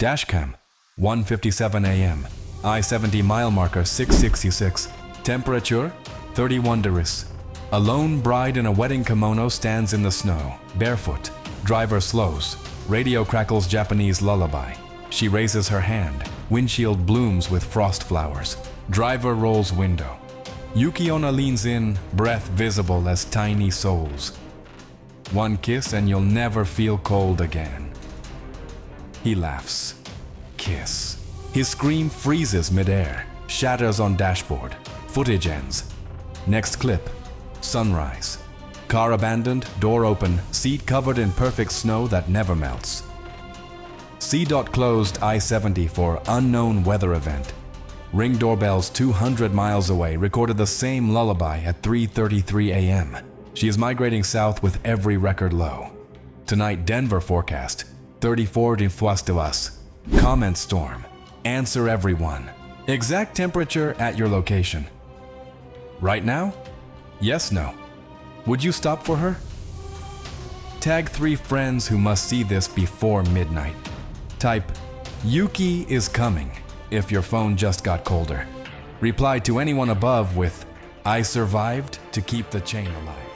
Dashcam, 1:57 a.m. I-70 mile marker 666. Temperature, 31 degrees. A lone bride in a wedding kimono stands in the snow, barefoot. Driver slows. Radio crackles Japanese lullaby. She raises her hand. Windshield blooms with frost flowers. Driver rolls window. Yuki-Onna leans in, breath visible as tiny souls. One kiss and you'll never feel cold again. He laughs. Kiss. His scream freezes midair, shatters on dashboard. Footage ends. Next clip. Sunrise. Car abandoned, door open, seat covered in perfect snow that never melts. C-closed I-70 for unknown weather event. Ring doorbells 200 miles away recorded the same lullaby at 3:33 a.m. She is migrating south with every record low. Tonight, Denver forecast, 34 degrees to us. Comment storm. Answer everyone. Exact temperature at your location. Right now? Yes, no. Would you stop for her? Tag 3 friends who must see this before midnight. Type, Yuki is coming, if your phone just got colder. Reply to anyone above with, I survived to keep the chain alive.